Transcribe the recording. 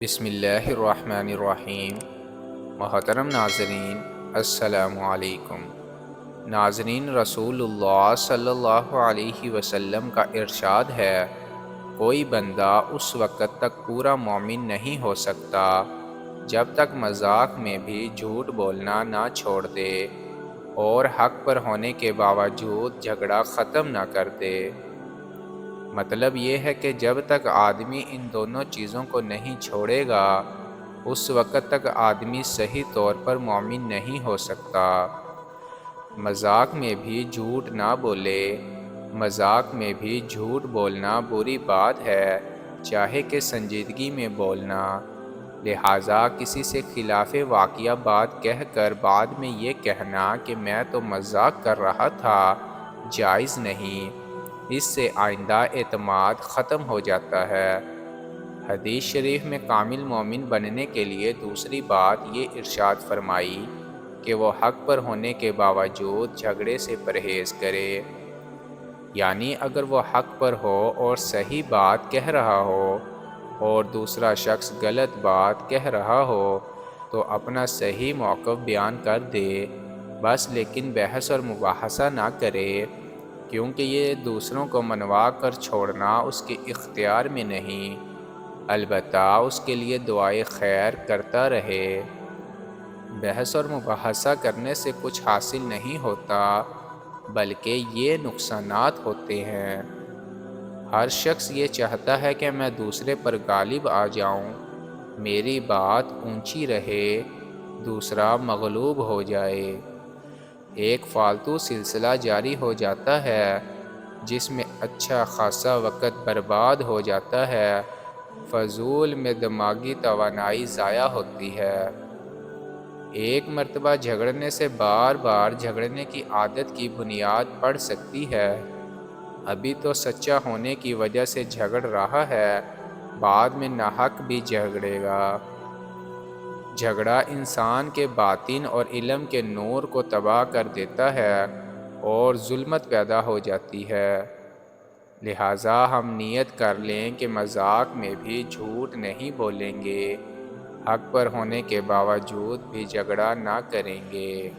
بسم اللہ الرحمن الرحیم۔ محترم ناظرین، السلام علیکم۔ ناظرین، رسول اللہ صلی اللہ علیہ وسلم کا ارشاد ہے، کوئی بندہ اس وقت تک پورا مومن نہیں ہو سکتا جب تک مذاق میں بھی جھوٹ بولنا نہ چھوڑ دے اور حق پر ہونے کے باوجود جھگڑا ختم نہ کر دے۔ مطلب یہ ہے کہ جب تک آدمی ان دونوں چیزوں کو نہیں چھوڑے گا اس وقت تک آدمی صحیح طور پر مومن نہیں ہو سکتا۔ مذاق میں بھی جھوٹ نہ بولے۔ مذاق میں بھی جھوٹ بولنا بری بات ہے، چاہے کہ سنجیدگی میں بولنا۔ لہٰذا کسی سے خلاف واقعہ بات کہہ کر بعد میں یہ کہنا کہ میں تو مذاق کر رہا تھا، جائز نہیں۔ اس سے آئندہ اعتماد ختم ہو جاتا ہے۔ حدیث شریف میں کامل مومن بننے کے لیے دوسری بات یہ ارشاد فرمائی کہ وہ حق پر ہونے کے باوجود جھگڑے سے پرہیز کرے، یعنی اگر وہ حق پر ہو اور صحیح بات کہہ رہا ہو اور دوسرا شخص غلط بات کہہ رہا ہو تو اپنا صحیح موقف بیان کر دے بس، لیکن بحث اور مباحثہ نہ کرے، کیونکہ یہ دوسروں کو منوا کر چھوڑنا اس کے اختیار میں نہیں، البتہ اس کے لیے دعائے خیر کرتا رہے۔ بحث اور مباحثہ کرنے سے کچھ حاصل نہیں ہوتا، بلکہ یہ نقصانات ہوتے ہیں۔ ہر شخص یہ چاہتا ہے کہ میں دوسرے پر غالب آ جاؤں، میری بات اونچی رہے، دوسرا مغلوب ہو جائے۔ ایک فالتو سلسلہ جاری ہو جاتا ہے جس میں اچھا خاصا وقت برباد ہو جاتا ہے، فضول میں دماغی توانائی ضائع ہوتی ہے۔ ایک مرتبہ جھگڑنے سے بار بار جھگڑنے کی عادت کی بنیاد پڑ سکتی ہے۔ ابھی تو سچا ہونے کی وجہ سے جھگڑ رہا ہے، بعد میں ناحق بھی جھگڑے گا۔ جھگڑا انسان کے باطن اور علم کے نور کو تباہ کر دیتا ہے اور ظلمت پیدا ہو جاتی ہے۔ لہٰذا ہم نیت کر لیں کہ مذاق میں بھی جھوٹ نہیں بولیں گے، حق پر ہونے کے باوجود بھی جھگڑا نہ کریں گے۔